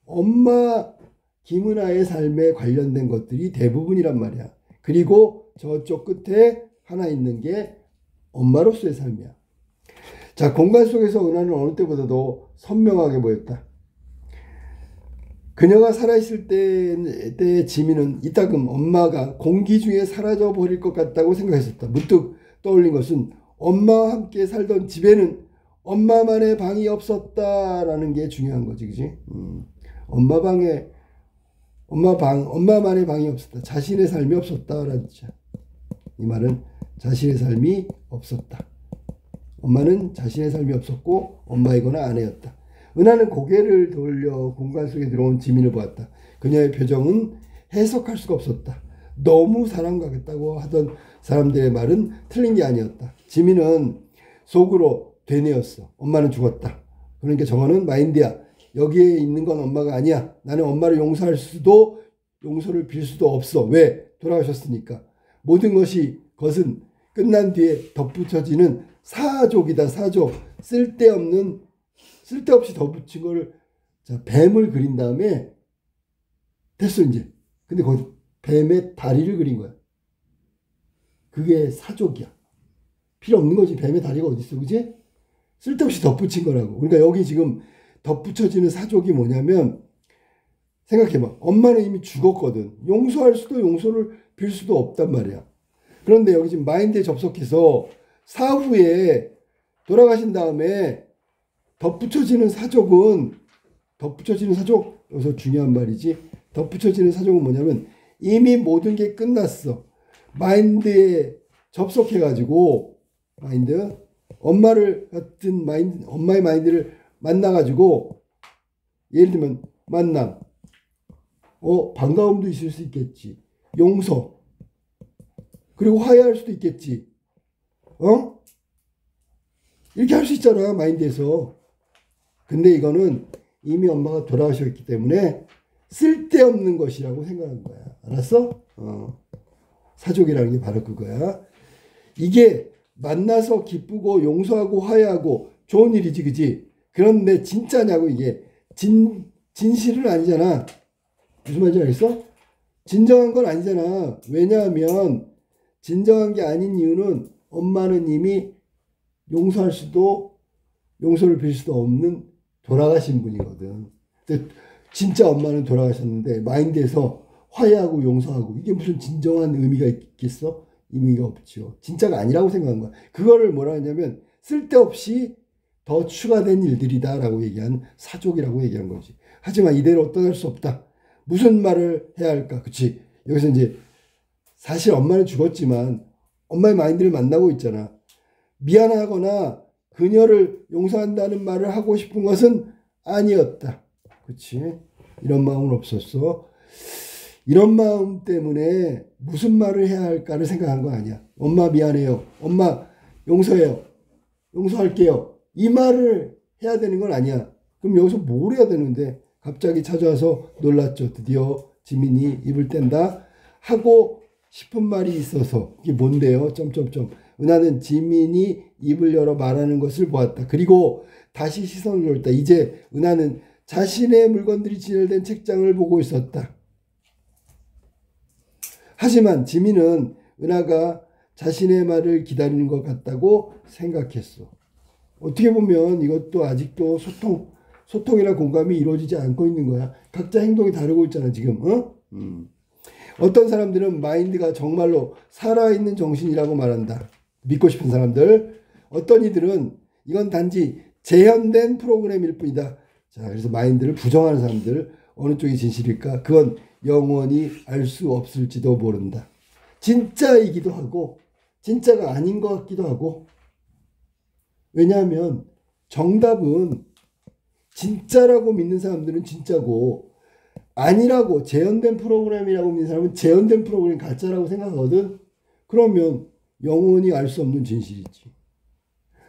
엄마 김은아의 삶에 관련된 것들이 대부분이란 말이야. 그리고 저쪽 끝에 하나 있는 게 엄마로서의 삶이야. 자, 공간 속에서 은하는 어느 때보다도 선명하게 보였다. 그녀가 살아있을 때의 지민은 이따금 엄마가 공기 중에 사라져 버릴 것 같다고 생각했었다. 문득 떠올린 것은 엄마와 함께 살던 집에는 엄마만의 방이 없었다라는 게 중요한 거지, 그지? 엄마만의 방이 없었다. 자신의 삶이 없었다라는 뜻이야. 이 말은 자신의 삶이 없었다. 엄마는 자신의 삶이 없었고 엄마이거나 아내였다. 은하는 고개를 돌려 공간 속에 들어온 지민을 보았다. 그녀의 표정은 해석할 수가 없었다. 너무 사랑가겠다고 하던 사람들의 말은 틀린 게 아니었다. 지민은 속으로 되뇌었어. 엄마는 죽었다. 그러니까 저거는 마인드야. 여기에 있는 건 엄마가 아니야. 나는 엄마를 용서를 빌 수도 없어. 왜? 돌아가셨으니까. 모든 것은 끝난 뒤에 덧붙여지는 사족이다. 사족. 쓸데없이 덧붙인 거를, 자, 뱀을 그린 다음에 됐어 이제. 근데 거기 뱀의 다리를 그린 거야. 그게 사족이야. 필요 없는 거지. 뱀의 다리가 어디 있어, 그지? 쓸데없이 덧붙인 거라고. 그러니까 여기 지금 덧붙여지는 사족이 뭐냐면, 생각해봐. 엄마는 이미 죽었거든. 용서를 빌 수도 없단 말이야. 그런데 여기 지금 마인드에 접속해서 사후에 돌아가신 다음에 덧붙여지는 사족, 여기서 중요한 말이지. 덧붙여지는 사족은 뭐냐면 이미 모든 게 끝났어. 마인드에 접속해가지고, 엄마의 마인드를 만나가지고, 예를 들면 만남, 반가움도 있을 수 있겠지. 용서, 그리고 화해할 수도 있겠지. 이렇게 할 수 있잖아, 마인드에서. 근데 이거는 이미 엄마가 돌아가셨기 때문에 쓸데없는 것이라고 생각하는 거야. 알았어? 사족이라는 게 바로 그거야. 이게 만나서 기쁘고 용서하고 화해하고 좋은 일이지, 그지? 그런데 진짜냐고, 이게. 진실은 아니잖아. 무슨 말인지 알겠어? 진정한 건 아니잖아. 왜냐하면 진정한 게 아닌 이유는 엄마는 이미 용서를 빌 수도 없는 돌아가신 분이거든. 진짜 엄마는 돌아가셨는데 마인드에서 화해하고 용서하고, 이게 무슨 진정한 의미가 있겠어? 의미가 없죠. 진짜가 아니라고 생각한 거야. 그거를 뭐라 하냐면 쓸데없이 더 추가된 일들이다 라고 얘기한 사족이라고 얘기한 거지. 하지만 이대로 떠날 수 없다. 무슨 말을 해야 할까? 그치? 여기서 이제 사실 엄마는 죽었지만 엄마의 마인드를 만나고 있잖아. 미안하거나 그녀를 용서한다는 말을 하고 싶은 것은 아니었다. 그치? 이런 마음은 없었어. 이런 마음 때문에 무슨 말을 해야 할까를 생각한 거 아니야. 엄마 미안해요. 엄마 용서해요. 용서할게요. 이 말을 해야 되는 건 아니야. 그럼 여기서 뭘 해야 되는데? 갑자기 찾아와서 놀랐죠. 드디어 지민이 입을 뗀다. 하고 싶은 말이 있어서. 이게 뭔데요? 은하는 지민이 입을 열어 말하는 것을 보았다. 그리고 다시 시선을 돌렸다. 이제 은하는 자신의 물건들이 진열된 책장을 보고 있었다. 하지만 지민은 은하가 자신의 말을 기다리는 것 같다고 생각했어. 어떻게 보면 이것도 아직도 소통이나 공감이 이루어지지 않고 있는 거야. 각자 행동이 다르고 있잖아, 지금. 어떤 사람들은 마인드가 정말로 살아있는 정신이라고 말한다. 믿고 싶은 사람들. 어떤 이들은 이건 단지 재현된 프로그램일 뿐이다. 자, 그래서 마인드를 부정하는 사람들, 어느 쪽이 진실일까? 그건 영원히 알 수 없을지도 모른다. 진짜이기도 하고 진짜가 아닌 것 같기도 하고. 왜냐하면 정답은 진짜라고 믿는 사람들은 진짜고, 아니라고 재현된 프로그램이라고 믿는 사람은 재현된 프로그램 가짜라고 생각하거든. 그러면 영원히 알 수 없는 진실이지.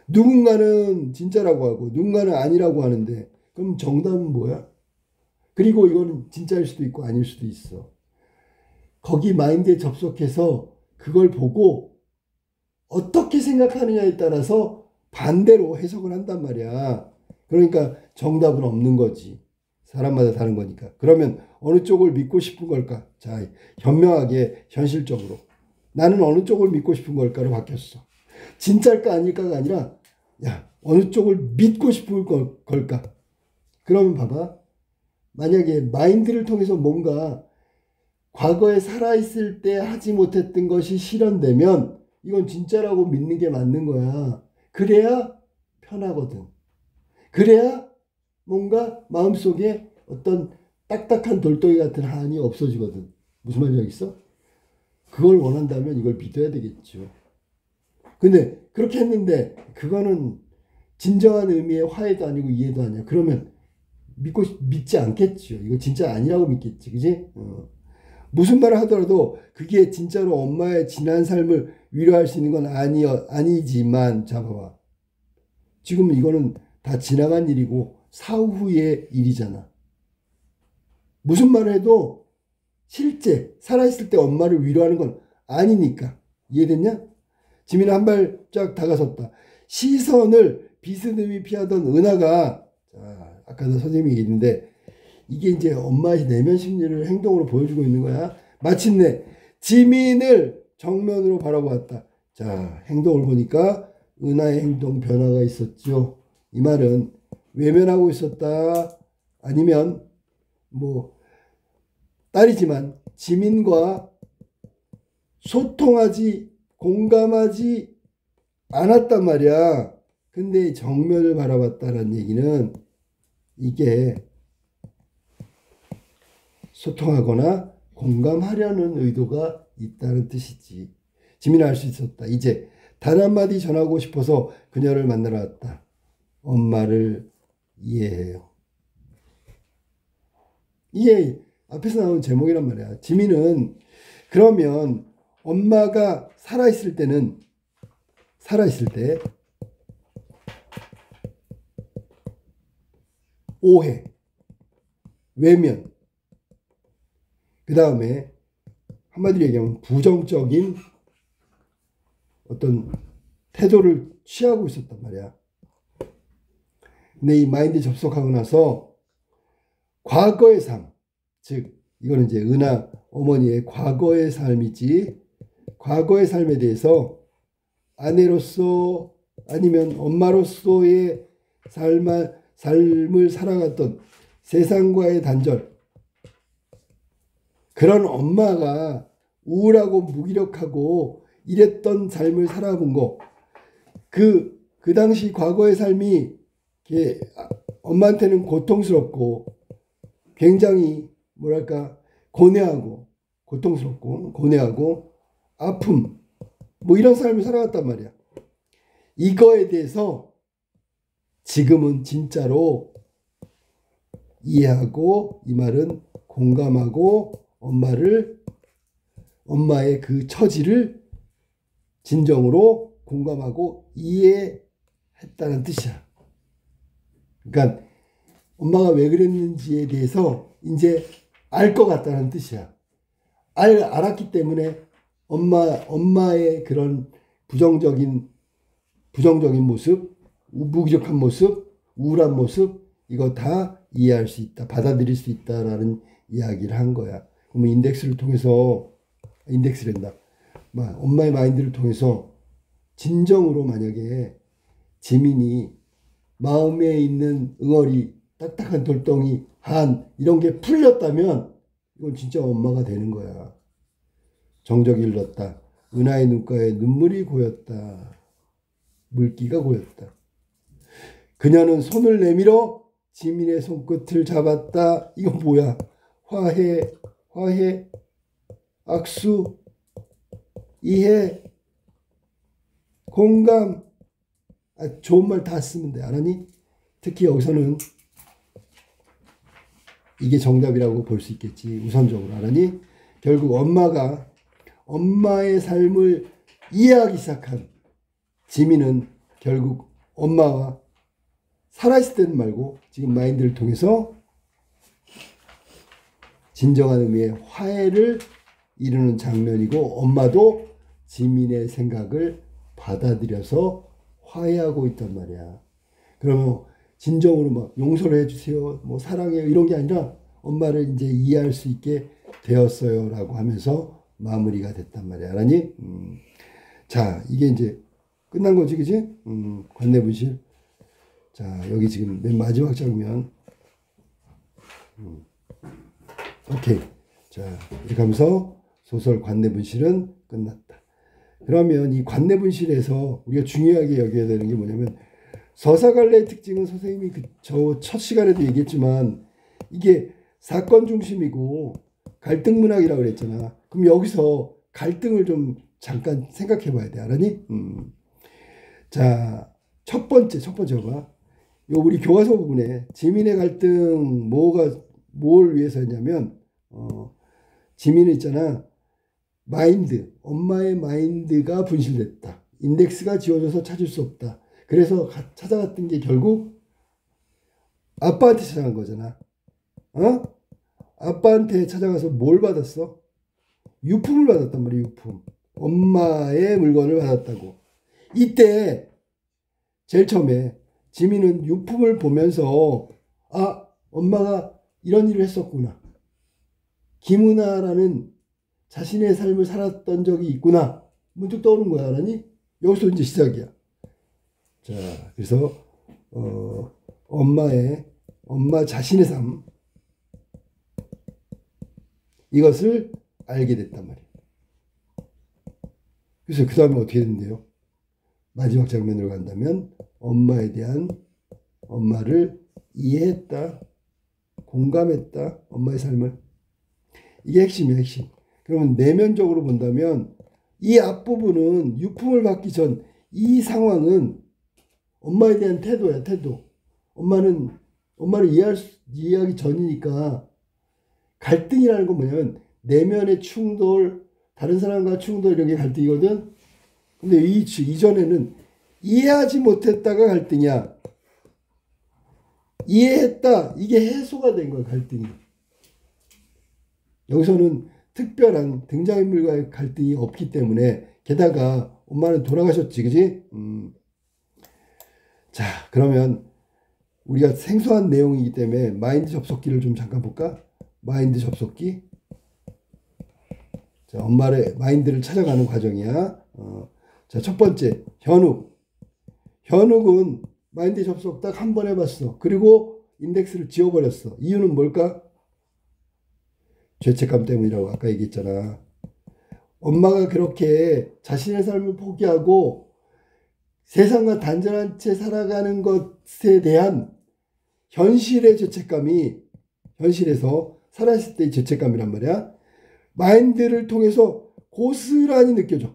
누군가는 진짜라고 하고 누군가는 아니라고 하는데 그럼 정답은 뭐야? 그리고 이거는 진짜일 수도 있고 아닐 수도 있어. 거기 마인드에 접속해서 그걸 보고 어떻게 생각하느냐에 따라서 반대로 해석을 한단 말이야. 그러니까 정답은 없는 거지. 사람마다 다른 거니까. 그러면 어느 쪽을 믿고 싶은 걸까? 자, 현명하게 현실적으로 나는 어느 쪽을 믿고 싶은 걸까로 바뀌었어. 진짜일까 아닐까가 아니라, 야, 어느 쪽을 믿고 싶은 걸까? 그러면 봐봐. 만약에 마인드를 통해서 뭔가 과거에 살아있을 때 하지 못했던 것이 실현되면 이건 진짜라고 믿는 게 맞는 거야. 그래야 편하거든. 그래야 뭔가 마음속에 어떤 딱딱한 돌덩이 같은 한이 없어지거든. 무슨 말인지 알겠어? 그걸 원한다면 이걸 믿어야 되겠죠. 근데 그렇게 했는데 그거는 진정한 의미의 화해도 아니고 이해도 아니야. 그러면 믿지 않겠죠. 이거 진짜 아니라고 믿겠지. 그지? 무슨 말을 하더라도 그게 진짜로 엄마의 지난 삶을 위로할 수 있는 건 아니지만, 자, 봐봐. 지금 이거는 다 지나간 일이고 사후의 일이잖아. 무슨 말을 해도 실제 살아있을 때 엄마를 위로하는 건 아니니까. 이해됐냐? 지민은 한 발짝 다가섰다. 시선을 비스듬히 피하던 은하가, 자, 아까도 선생님이 얘기했는데 이게 이제 엄마의 내면 심리를 행동으로 보여주고 있는 거야. 마침내 지민을 정면으로 바라보았다. 자, 행동을 보니까 은하의 행동 변화가 있었죠. 이 말은 외면하고 있었다. 아니면 뭐 딸이지만 지민과 소통하지, 공감하지 않았단 말이야. 근데 정면을 바라봤다는 얘기는 이게 소통하거나 공감하려는 의도가 있다는 뜻이지. 지민은 알 수 있었다. 이제 단 한마디 전하고 싶어서 그녀를 만나러 왔다. 엄마를 이해해요. 이게 앞에서 나온 제목이란 말이야. 지민은 그러면 엄마가 살아있을 때 오해, 외면, 그 다음에 한마디로 얘기하면 부정적인 어떤 태도를 취하고 있었단 말이야. 근데 이 마인드 접속하고 나서 과거의 삶, 즉 이거는 이제 은하 어머니의 과거의 삶이지, 과거의 삶에 대해서 아내로서 아니면 엄마로서의 삶을 살아갔던 세상과의 단절, 그런 엄마가 우울하고 무기력하고 이랬던 삶을 살아본 거, 그 당시 과거의 삶이 엄마한테는 고통스럽고 굉장히 뭐랄까 고뇌하고 고통스럽고 고뇌하고 아픔 뭐 이런 삶을 살아갔단 말이야. 이거에 대해서 지금은 진짜로 이해하고, 이 말은 공감하고 엄마의 그 처지를 진정으로 공감하고 이해했다는 뜻이야. 그러니까 엄마가 왜 그랬는지에 대해서 이제 알 것 같다는 뜻이야. 알았기 때문에 엄마의 그런 부정적인 모습, 무기력한 모습, 우울한 모습, 이거 다 이해할 수 있다, 받아들일 수 있다라는 이야기를 한 거야. 그러면 인덱스랜다. 엄마의 마인드를 통해서 진정으로 만약에 지민이 마음에 있는 응어리, 딱딱한 돌덩이, 한 이런 게 풀렸다면 이건 진짜 엄마가 되는 거야. 정적이 흘렀다. 은하의 눈가에 눈물이 고였다. 물기가 고였다. 그녀는 손을 내밀어 지민의 손끝을 잡았다. 이건 뭐야? 화해, 악수, 이해, 공감. 좋은 말 다 쓰면 돼. 알았니? 특히 여기서는 이게 정답이라고 볼 수 있겠지. 우선적으로. 알았니? 결국 엄마가 엄마의 삶을 이해하기 시작한 지민은 결국 엄마와 살아있을 때는 말고 지금 마인드를 통해서 진정한 의미의 화해를 이루는 장면이고, 엄마도 지민의 생각을 받아들여서 화해하고 있단 말이야. 그러면 진정으로 막 용서를 해주세요, 뭐 사랑해요 이런 게 아니라 엄마를 이제 이해할 수 있게 되었어요 라고 하면서 마무리가 됐단 말이야. 알았니? 자, 이게 이제 끝난 거지, 그지? 관내분실. 자, 여기 지금 맨 마지막 장면. 오케이. 자, 이렇게 하면서 소설 관내분실은 끝났다. 그러면 이 관내분실에서 우리가 중요하게 여겨야 되는 게 뭐냐면, 서사갈래의 특징은 선생님이 저 첫 시간에도 얘기했지만, 이게 사건 중심이고 갈등 문학이라고 그랬잖아. 그럼 여기서 갈등을 좀 잠깐 생각해 봐야 돼. 알았니? 자, 첫 번째 봐봐. 요 우리 교과서 부분에 지민의 갈등 뭘 위해서 했냐면, 지민은 있잖아. 엄마의 마인드가 분실됐다. 인덱스가 지워져서 찾을 수 없다. 그래서 찾아갔던 게 결국 아빠한테 찾아간 거잖아. 아빠한테 찾아가서 뭘 받았어? 유품을 받았단 말이야, 유품. 엄마의 물건을 받았다고. 이때 제일 처음에 지민은 유품을 보면서 엄마가 이런 일을 했었구나. 김은아라는 자신의 삶을 살았던 적이 있구나. 문득 떠오른 거야, 알았니? 여기서 이제 시작이야. 자, 그래서 엄마 자신의 삶, 이것을 알게 됐단 말이에요. 그래서 그 다음에 어떻게 된대요? 마지막 장면으로 간다면 엄마를 이해했다, 공감했다, 엄마의 삶을. 이게 핵심이야, 핵심. 그러면 내면적으로 본다면 이 앞부분은 유품을 받기 전 이 상황은 엄마에 대한 태도야, 태도. 엄마를 이해하기 전이니까. 갈등이라는 건 뭐냐면 내면의 충돌, 다른 사람과 충돌, 이런 게 갈등이거든. 근데 이전에는 이해하지 못했다가 갈등이야. 이해했다, 이게 해소가 된 거야, 갈등이. 여기서는 특별한 등장인물과의 갈등이 없기 때문에, 게다가 엄마는 돌아가셨지, 그지? 자, 그러면 우리가 생소한 내용이기 때문에 마인드 접속기를 좀 잠깐 볼까? 마인드 접속기. 자, 엄마의 마인드를 찾아가는 과정이야. 자, 첫 번째, 현욱은 마인드 접속 딱 한 번 해봤어. 그리고 인덱스를 지워버렸어. 이유는 뭘까? 죄책감 때문이라고 아까 얘기했잖아. 엄마가 그렇게 자신의 삶을 포기하고 세상과 단절한 채 살아가는 것에 대한 현실의 죄책감이, 현실에서 살아있을 때의 죄책감이란 말이야. 마인드를 통해서 고스란히 느껴져.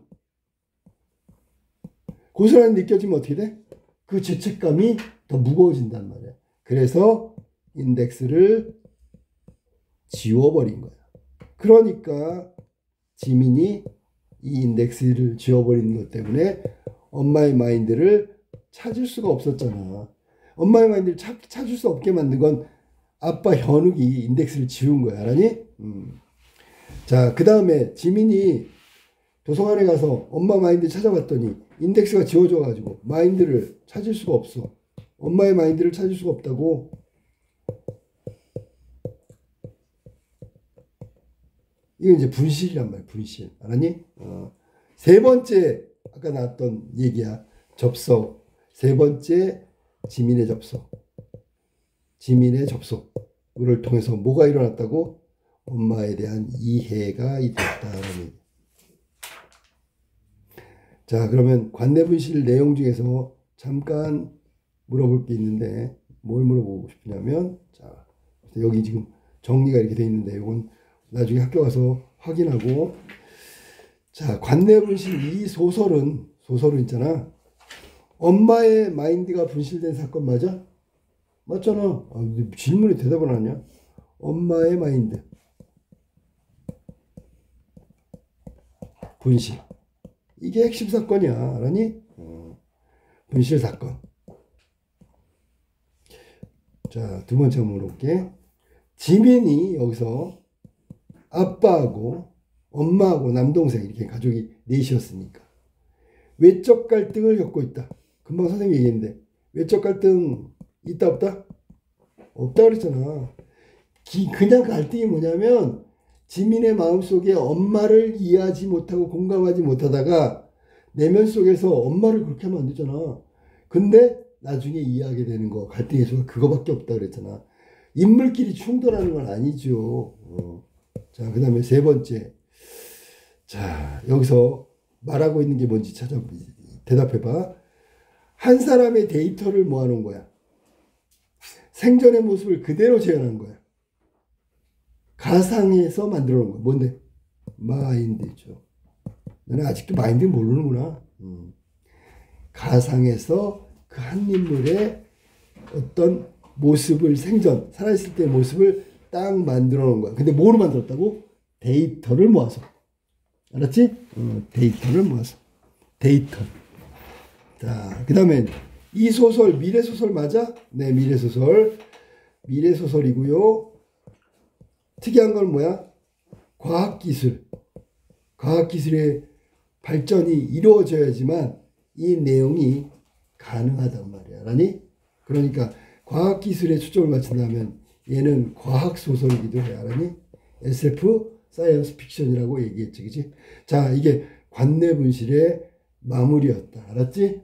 고스란히 느껴지면 어떻게 돼? 그 죄책감이 더 무거워진단 말이야. 그래서 인덱스를 지워버린 거야. 그러니까 지민이 이 인덱스를 지워버리는 것 때문에 엄마의 마인드를 찾을 수가 없었잖아. 엄마의 마인드를 찾을 수 없게 만든 건 아빠 현욱이 인덱스를 지운 거야. 알았니? 자, 그 다음에 지민이 도서관에 가서 엄마 마인드 찾아봤더니 인덱스가 지워져가지고 마인드를 찾을 수가 없어. 엄마의 마인드를 찾을 수가 없다고. 이건 이제 분실이란 말이야, 분실. 알았니? 세 번째, 아까 나왔던 얘기야. 접속. 세 번째, 지민의 접속. 지민의 접속을 통해서 뭐가 일어났다고? 엄마에 대한 이해가 있었다라는 얘기. 자, 그러면 관내분실 내용 중에서 잠깐 물어볼 게 있는데, 뭘 물어보고 싶냐면, 자, 여기 지금 정리가 이렇게 돼 있는데, 이건 나중에 학교 가서 확인하고. 자, 관내분실 이 소설은 있잖아. 엄마의 마인드가 분실된 사건 맞아? 맞잖아. 질문에 대답을 안 하냐? 엄마의 마인드 분실, 이게 핵심 사건이야. 알았니? 분실 사건. 자, 두 번째 물어볼게. 지민이 여기서 아빠하고 엄마하고 남동생 이렇게 가족이 넷이었으니까 외적 갈등을 겪고 있다. 금방 선생님이 얘기했는데 외적 갈등 있다 없다? 없다 그랬잖아. 그냥 갈등이 뭐냐면 지민의 마음속에 엄마를 이해하지 못하고 공감하지 못하다가 내면 속에서 엄마를 그렇게 하면 안 되잖아. 근데 나중에 이해하게 되는 거, 갈등의 수가 그거밖에 없다 그랬잖아. 인물끼리 충돌하는 건 아니죠. 자, 그 다음에 세 번째. 자, 여기서 말하고 있는 게 뭔지 대답해봐. 한 사람의 데이터를 모아놓은 거야. 생전의 모습을 그대로 재현한 거야. 가상에서 만들어 놓은 거. 뭔데? 마인드죠. 너는 아직도 마인드 모르는구나. 가상에서 그 한 인물의 어떤 모습을 살아있을 때의 모습을 딱 만들어 놓은 거야. 근데 뭐로 만들었다고? 데이터를 모아서. 알았지? 데이터를 모아서. 데이터. 자, 그 다음에 이 소설, 미래소설 맞아? 네, 미래소설. 미래소설이고요. 특이한 건 뭐야? 과학기술. 과학기술의 발전이 이루어져야지만 이 내용이 가능하단 말이야. 알았니? 그러니까 과학기술에 초점을 맞춘다면 얘는 과학소설이기도 해. 알았니? SF, 사이언스 픽션이라고 얘기했지. 그치? 자, 이게 관내분실의 마무리였다. 알았지?